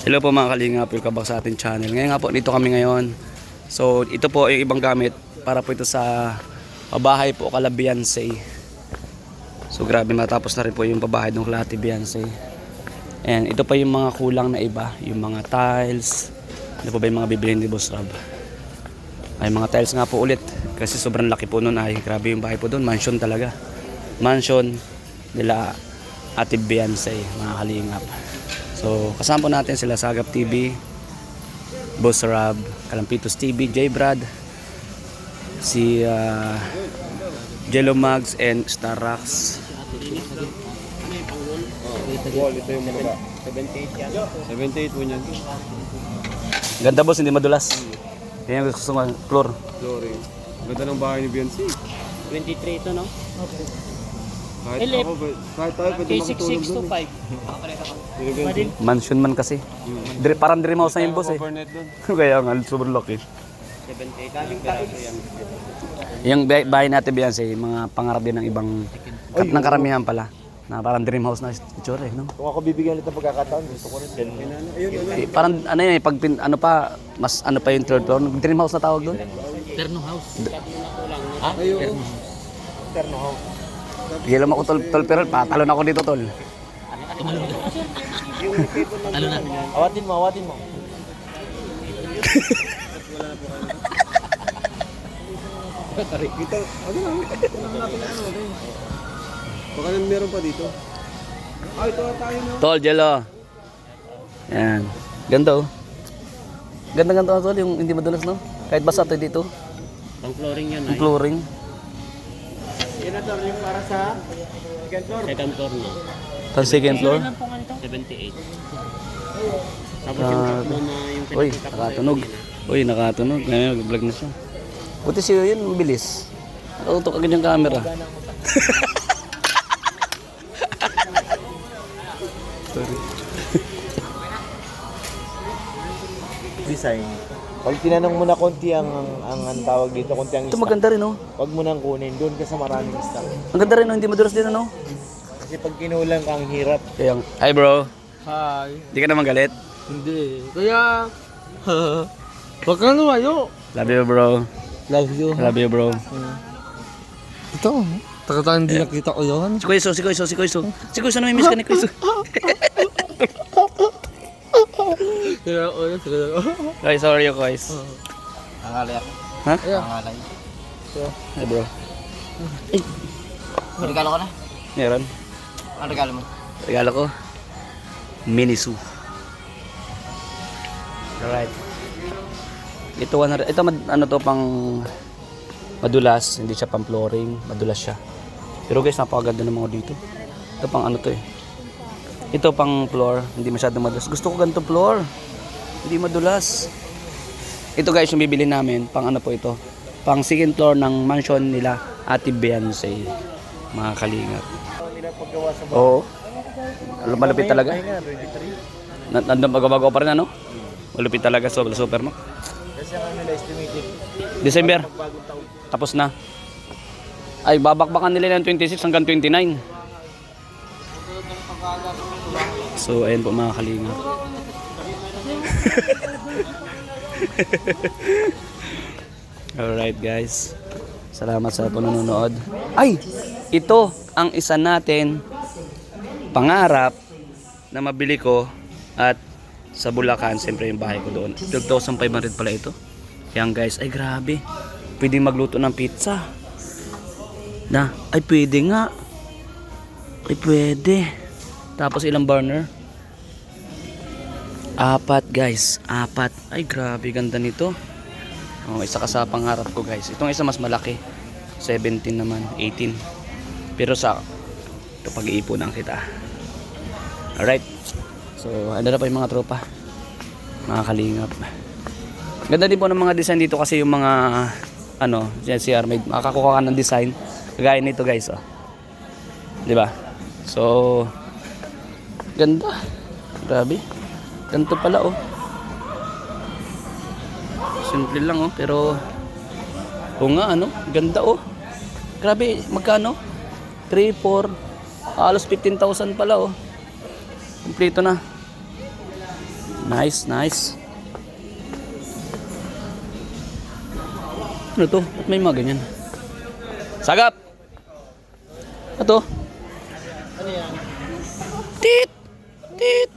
Hello po mga kalingap, welcome back sa ating channel. Ngayon nga po, dito kami ngayon. So ito po yung ibang gamit para po ito sa pabahay po kala Beyonce. So grabe, matapos na rin po yung pabahay ng Klati Beyonce. And ito pa yung mga kulang na iba, yung mga tiles. Ano po ba yung mga bibilhin ni Boss Rob? Ay mga tiles nga po ulit kasi sobrang laki po nun. Ay grabe yung bahay po doon, mansion talaga. Mansion nila Ate Beyonce mga kalingap. So kasama po natin sila Sagap TV, Boss Rob, Kalampitos TV, J Brad, si Jello Mags and Star Rocks. Wall, ito yung mga 78 yan. 78 po yan. Ganda boss, hindi madulas. Yan yung gusto ko, floor. Flooring. Ganda ng bahay ni Beyonce. 23 ito, no? Kahit ako, kahit tayo pwede makatulog doon. 6625. Mansion man kasi. Parang dream house na yung boss eh. Overnight doon. Kaya nga, sobrang laki. 78 ang peraso yan. Yung bahay natin Beyonce, mga pangarap din ng ibang, ng karamihan pala. Na parang dream house na itsura eh, no? Kung ako bibigyan ulit ng pagkakataon, gusto ko rin ganun. Parang ano yun, pag ano pa, mas ano pa yung third floor. Dream house na tawag doon. Terno house. Terno house. Pigilan mo ako tol, pero patalon ako dito tol. Ano na? Awatin mo, awatin mo. Ito, ano lang natin ano. Baka meron pa dito. Ah, ito tayo no. Tol, Jello. Yan. Ganda oh. Ganda tol, yung hindi madulas no? Kahit basa to dito. Pang flooring yun Yung ay. flooring. Yan na yung para sa second floor. Second floor na. Tapos second floor. 78. Tapos yung tatlo na yung Uy, pinakita ko nakatunog. Uy, nakatunog. Ngayon, nag-vlog na siya. Buti siya yun, mabilis. Nakautok agad yung camera. Sorry. Design. Pag tinanong mo na konti ang tawag dito, konti ang Ito stock, maganda rin oh. wag mo nang kunin, doon ka sa maraming stock. Ang ganda rin oh, hindi madulas din ano. Kasi pag kinulang ka, ang hirap. Kaya, hi bro. Hi. Hindi ka naman galit? Hindi. Kaya, wag ka lumayo. Love you bro. Love you. Love you bro. Ito, takatang hindi nakita ko yun. Si Kuiso. Si Kuiso na may miss ka ni Kuiso. Kaya, o yun, sige. Guys, how are you guys? Angalay ako. Ha? Angalay. Hi bro. Regalo ka na? Meron. Ano regalo mo? Regalo ko. Minisu. Alright. Ito ano to pang madulas, hindi siya pang flooring, madulas siya. Pero guys, napakaganda ng mga dito. Ito pang ano to eh. Ito pang floor, hindi masyadong madulas. Gusto ko ganito floor. Hindi madulas. Ito guys, yung bibili namin, pang ano po ito. Pang second floor ng mansion nila Ate Beyonce. Mga kalingap. Oo. Malupit talaga. Nandun bago-bago pa rin ano? Malupit talaga sa Supermac. Kasi ang nila estimated. December. Tapos na. Ay, babakbakan nila ng 26 hanggang 29. So, ayun po mga kalingap. Alright guys. Salamat sa panonood. Ay! Ito ang isa natin pangarap na mabili ko at sa Bulacan, siyempre yung bahay ko doon. 12,500 pala ito. Yan guys, ay grabe. Pwede magluto ng pizza. Ay pwede nga. Ay pwede. Tapos ilang burner? 4 guys, 4. Ay grabe, ganda nito. Oh, isa ka sa pangarap ko guys. Itong isa mas malaki. 17 naman, 18. Pero sa ito pag-iipunan kita. Alright. So, ano na pa yung mga tropa. Mga kalingap. Ganda din po ng mga design dito kasi yung mga ano, CR made. Makakuha ka ng design. Kagaya nito guys, oh. 'Di ba? So, ganda. Grabe. Ganito pala, oh. Simple lang, oh, pero nga ano, ganda, oh. Grabe, magkano? 3, 4, halos 15,000 pala, oh. Kompleto na. Nice, nice. Ano to? Ba't may mga ganyan? Sagap! Ano to? Ano yan? Tit! Tit!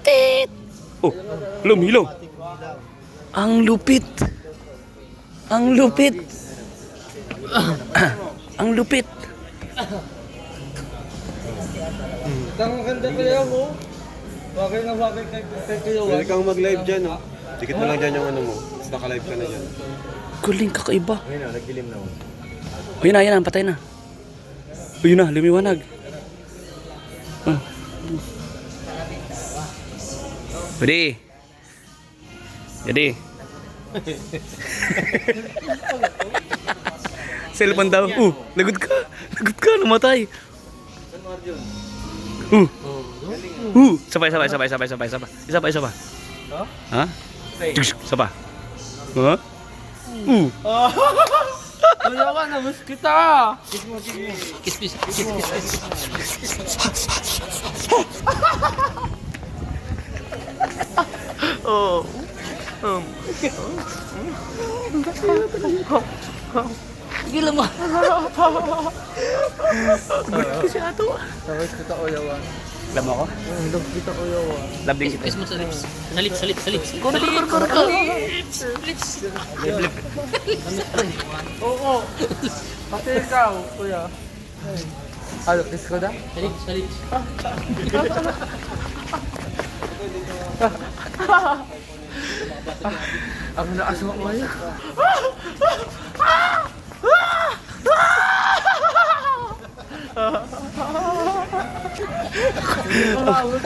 Tit! Oh, lumilaw. Ang lupit. Ang lupit. Ang lupit. Ang ganda kaya mo. Bagay na bagay kay Kuya Juan. Pwede kang mag-live dyan, ha? Dikit mo lang dyan yung ano mo. Tapos naka-live ka na dyan. Galing kakaiba. Ayun na, nagdilim na. Ayun na, ayun na, patay na. Ayun na, lumiwanag. Pwede. Jadi. Cellphone daw. Lagot ka. Lagot ka, namatay. Sabay. Isa pa. Ha? Isa pa. Ha? Kuya Juan, namiss kita. Kiss. Gila mo. Namiss kita, Kuya Juan. Love mo ako? Namiss kita, Kuya Juan. Love din kita. Kiss mo sa lips. Sa lips. Oo. Pati ikaw, Kuya. Ano, kiss ko na? Sa lips. Ang naasma mo yan.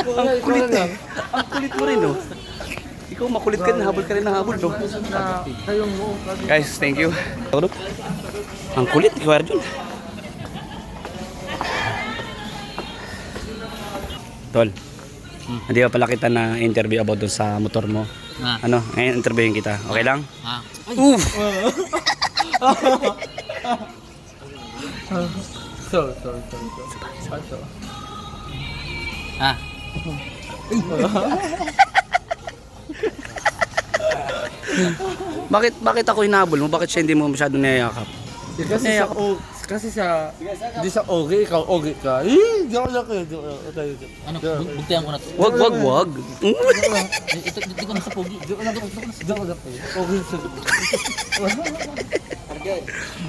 Ang kulit eh. Ang kulit mo rin, no? Ikaw makulit ka rin, habol ka rin ng habol, no? Na kayong mo. Guys, thank you. Ang kulit, ikaw Arjun. Tol, hindi pa pala kita na interview about dun sa motor mo. Ano, ngayon interviewin kita. Okay lang? Oof! So. Bakit ako hinabol mo? Bakit siya hindi mo masyadong niyayakap? Kasi di sa okay, ikaw okay ka. Joke lang kayo. Ano, bugtayan ko na to. Wag. Ito ko na sa pogi. Joke lang kayo. Okay sa... Arjun,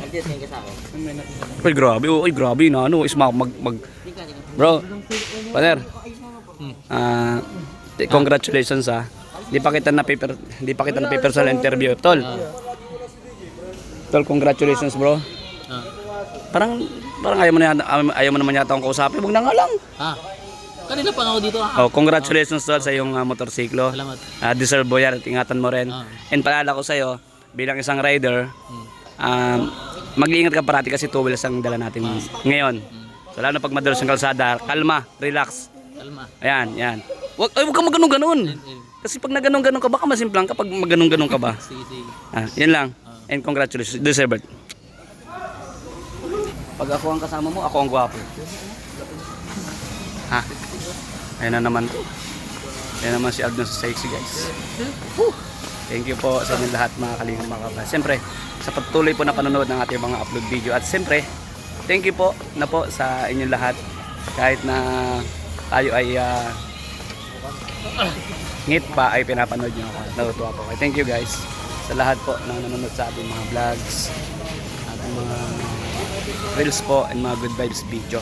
tingin ka sa akin. Ay, grabe na ano, Bro, partner. Congratulations ha. Hindi pa kita na paper sa interview, tol. Tol, congratulations, bro. Parang ayaw mo naman yata akong kausapin. Huwag na nga lang. Kanina pa nga ako dito. Oh, congratulations tol sa iyong motorsiklo. Salamat. Deserve mo yan at ingatan mo rin. And paalala ko sa iyo, bilang isang rider, mag-iingat ka parati kasi two wheels ang dala natin ngayon. So lalo pag madalas ang kalsada, kalma, relax. Kalma. Ayan. Huwag kang maganon-ganon. Kasi pag naganon-ganon ka, baka masimplang kapag maganon-ganon ka ba. Sige. Yan lang. And congratulations. Deserve it. Pag ako ang kasama mo, ako ang gwapo. Ayan na naman to. Ayan naman si Aldon sa sexy, guys. Thank you po sa inyong lahat mga kalingap mga kabas. Siyempre, sa patuloy po na panonood ng ating mga upload video. At siyempre, thank you po na po sa inyong lahat. Kahit na tayo ay ngit pa ay pinapanood nyo ako. Natutuwa po kayo. Thank you guys sa lahat po na nanonood sa ating mga vlogs, ating mga reels po and mga good vibes video.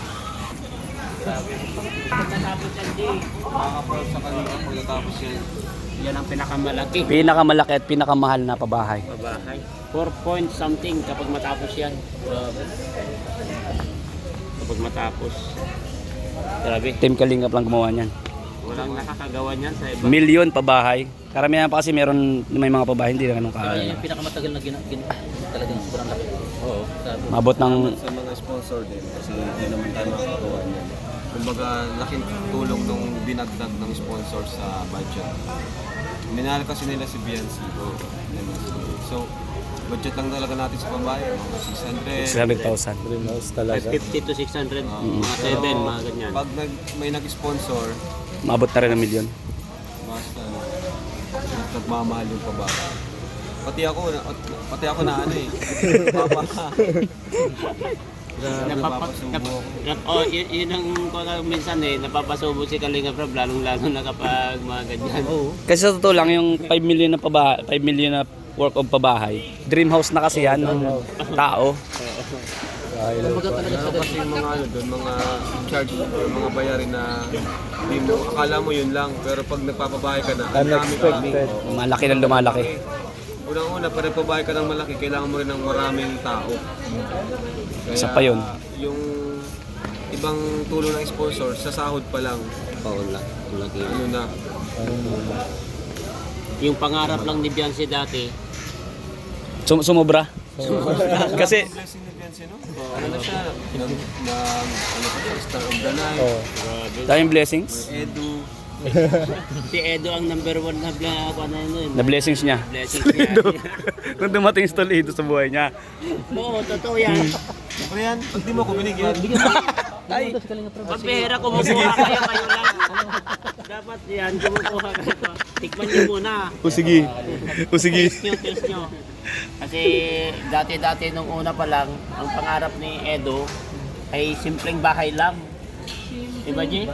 Makaka-proud sa kanila pagkatapos yan. Yan ang pinakamalaki. Pinakamalaki at pinakamahal na pabahay. Bahay. 4 point something kapag matapos yan. Kapag matapos. Grabe. Team Kalingap lang gumawa niyan. Walang nakakagawa niyan sa iba. Milyon pabahay. Karamihan pa kasi may mga pabahay hindi na ganun Kaya kahal. yung pinakamatagal na talagang sobrang laki. Oo. Mabot ng Sa mga sponsor din kasi hindi naman tayo makakagawa niyan. Kumbaga, laking tulong nung dinagdag ng sponsor sa budget. Minahal kasi nila si BNC. So, budget lang talaga natin sa pabahay. Mga 600. 600,000. 550 to 600. Mga 7, mga ganyan. Pag may nag-sponsor, Maabot na rin ng milyon. mas nagmamahal yung pabahay. Pati ako na ano eh. Napapasubo ako. Yun ang minsan napapasubo si Kalinga Prab, lalong-lalo na kapag mga ganyan. Kasi sa totoo lang, yung 5 million na pabahay, 5 million na work of pabahay, dream house na kasi yan ng tao. Kasi yung mga doon, mga charge or mga bayarin na hindi mo, akala mo yun lang, pero pag nagpapabahay ka na, ang dami. Malaki ng lumalaki. Unang-una, para pabahay ka ng malaki, kailangan mo rin ng maraming tao. Kaya, Isa pa yun. Yung ibang tulong ng sponsor, sa sahod pa lang, ano na. Yung pangarap lang ni Beyonce dati, Sumobra. Kasi, Blessing ni Beyonce, no? Ano na siya, ano pa siya, Star of the Night, daming blessings. Edu, si Edo ang number 1 na Na blessings niya. blessings niya. Nung dumating si Toledo sa buhay niya. Oo, totoo yan. Siyempre yan, pag di mo ako binigyan, Ay, Pag pera kumukuha kayo lang. Dapat yan, kumukuha kayo. Tikman niyo muna. o sige. Taste nyo. Kasi dati nung una pa lang, ang pangarap ni Edo ay simpleng bahay lang. Diba, Jay?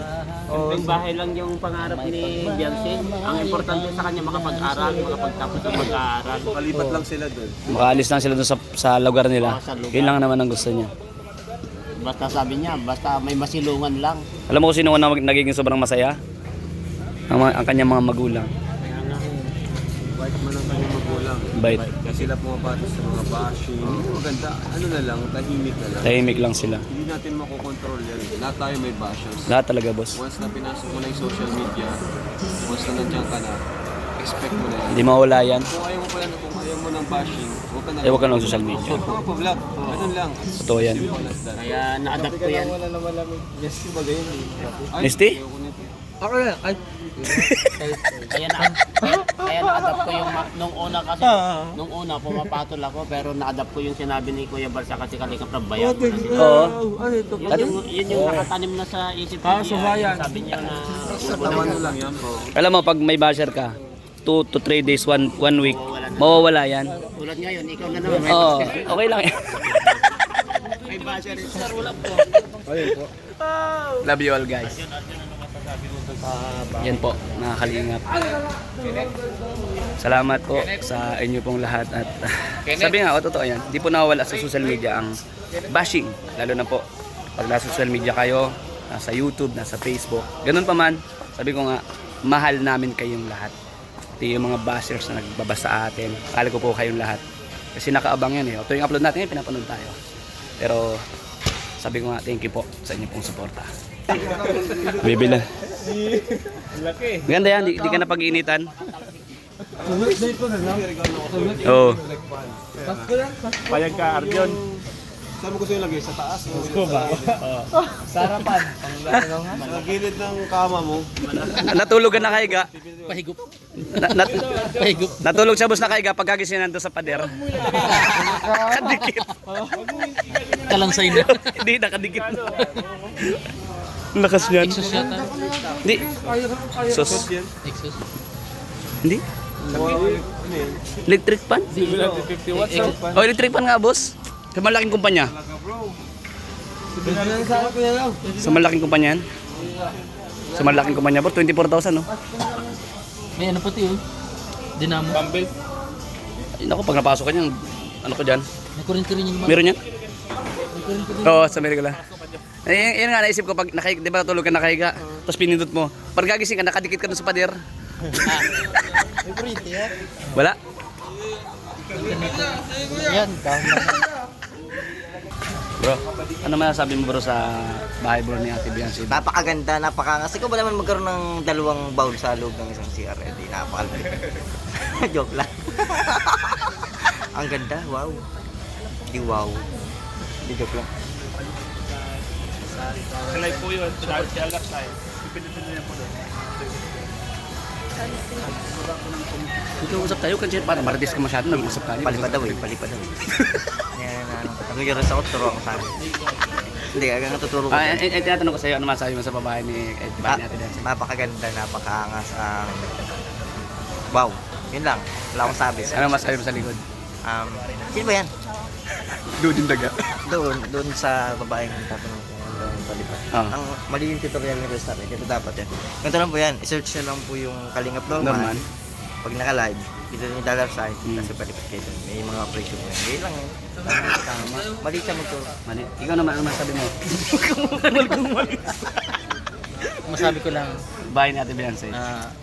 Simpleng bahay lang yung pangarap ni Beyonce. Ang importante sa kanya makapag-aral, makapagtapos ng pag-aaral. kalipat lang sila doon. Makaalis lang sila doon sa lugar nila. Oo, sa lugar. Yun lang naman ang gusto niya. Basta sabi niya, basta may masilungan lang. Alam mo kung sino ang nagiging sobrang masaya? Ang kanyang mga magulang. Kaya nga, bait man ang kanyang magulang. Bait. Kasi sila pumapatos sa mga bashing. Maganda, ano na lang, tahimik na lang. Tahimik lang sila. Hindi natin makokontrol yan. Lahat tayo may bashers. Lahat talaga, boss. Once na pinasok mo na yung social media, once na nandiyan ka na, expect mo na yan. Hindi mawala yan. Kung ayaw mo pa yan, kung ayaw mo ng bashing, huwag ka na Huwag ka lang social media. Huwag ka pa-vlog. Ganun lang. Totoo yan. Kaya na-adapt ko yan. Yes, yung bagay yun. Ay, Misty? ayoko nito. Ako na. Ay. Kaya na-adapt ko yung nung una kasi nung una pumapatol ako pero na-adapt ko yung sinabi ni Kuya Barsa kasi Kalinga Prab bayan. Oo. Ano ito? Yun yung nakatanim na sa isip ko. subayan. Sabi niya na Tatawan mo lang yan, bro. Alam mo, pag may basher ka, 2 to 3 days, 1 week, mawawala yan. tulad ngayon, ikaw na naman. Oo, okay lang yan. May basher. Sir, wala po. Love you all, guys. Yan po, mga kalingap. Salamat po sa inyo pong lahat. At sabi nga, totoo yan, di po nawawala sa social media ang bashing. Lalo na po, pag nasa social media kayo, nasa YouTube, nasa Facebook. Ganun pa man, sabi ko nga, mahal namin kayong lahat. Ito yung mga bashers na nagbabasa sa atin. Kala ko po kayong lahat. Kasi nakaabang yan eh. Ito yung upload natin, pinapanood tayo. Pero sabi ko nga, thank you po sa inyo pong suporta. Bibila. Maganda yan, di ka na pag-iinitan. Oo. Payag ka, Arjon. Saan mo gusto yung lagay? Sa taas? Sarapan. Sa gilid ng kama mo. Natulog ka na kaiga. Pahigup. Pahigup. Natulog siya bus na kaiga pagkagising nando sa pader. Kadikit. Kalangsay na. Hindi, nakadikit. Lakas yan. Exos yata. Hindi. Sus. Exos. Hindi. Electric pan? 50 watts. Oh, electric pan nga, boss. Sa malaking kumpanya. Sa malaking kumpanya yan. Sa malaking kumpanya, bro. 24,000, no? May ano pati yun. Dinamo. Bumble. Ay, naku, pag napasok ka niyan, ano ko dyan? May kurente rin yung mga. Meron yan? Oo, sa Merigala. Eh, yun nga, naisip ko, pag di ba natulog ka nakahiga, tapos pinindot mo, pag gagising ka, nakadikit ka dun sa pader. Wala? Yan. Bro, ano masasabi mo bro sa bahay bro ni Ate Beyonce? Napakaganda, napakakas. Ikaw ba naman magkaroon ng dalawang bowl sa loob ng isang CR? Hindi, napakalapit. Joke lang. Ang ganda, wow. Di wow. Di joke lang. Live po yun. Sa last time. Pipilitin niya po doon. Dito usap tayo kasi para marites ka masyado, nag-usap tayo. Palipad daw eh, palipad daw. Yan, ano yung ako, turo ako sa akin. Hindi, hanggang natuturo ko. Tinatanong ko sa'yo, ano masabi mo sa babae ni Ate Biancy? Napakaganda, napakaangas. Wow, yun lang. Wala akong sabi. Ano masabi mo sa likod? Sino ba yan? Doon yung daga. Doon sa babaeng tatanong ko ang palipad. Ang mali yung tutorial ni Restart, ito dapat yan. Ganito lang po yan, i-search nyo lang po yung Kalingap Norman. Pag naka-live, dito yung dollar sign, kasi palipad kayo doon. May mga presyo po yan. Hindi lang eh. Mali siya magturo. Mali. Ikaw naman, ano masabi mo? Masabi ko lang, Bahay ni Ate Biancy.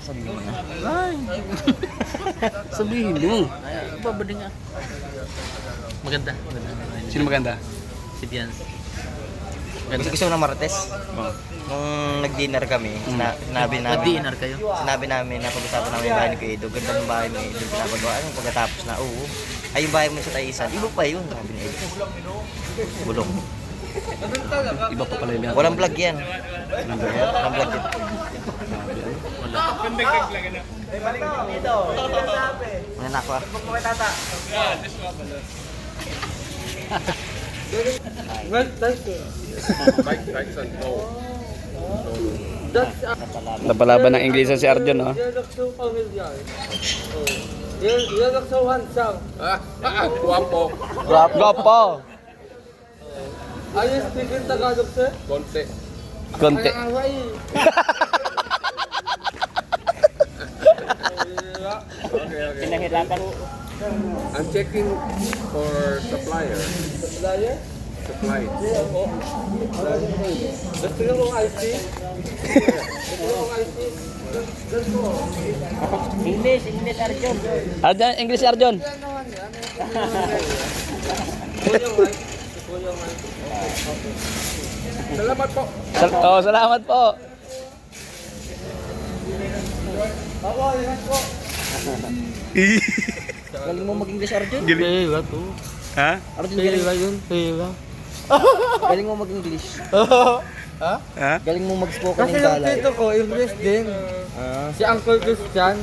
sabi mo na. Sabihin mo. Babali nga. Maganda. Sino maganda? Si Biancy. Gusto ko na marites. Nung nag-dinner kami, sinabi namin. Nag-dinner kayo? Sinabi namin na pag-usapan namin yung bahay ni Kuya Edo. Ganda ng bahay ni Edo. Pinapagawa. Anong pagkatapos na, oo. Ay, yung bahay mo sa Taisan. Iba pa yun, sabi ni Edo. Bulong. Iba pa pala yung Biancy. Walang vlog yan. Walang vlog yan. Wala na ako ah. Napalaban ng Inglesan si Arjon, no? You look so familiar. You look so handsome. Gwapo. Are you speaking Tagalog, sir? Konti. Pinahirapan. I'm checking for supplier. Supplier? Supply. Oo. Gusto nyo kong IC? Gusto nyo kong IC? English, Arjun. Arjon, English si Arjon. Salamat po. Salamat po. Ako, ingat po. Galing mo mag-English, Arjun? Pera to. Ha? Arjun, Pera yun, pera. galing mo mag-English. Ha? Galing mo mag-spoken Kasi ng yung galay. tito ko, English din. Si Uncle Christian.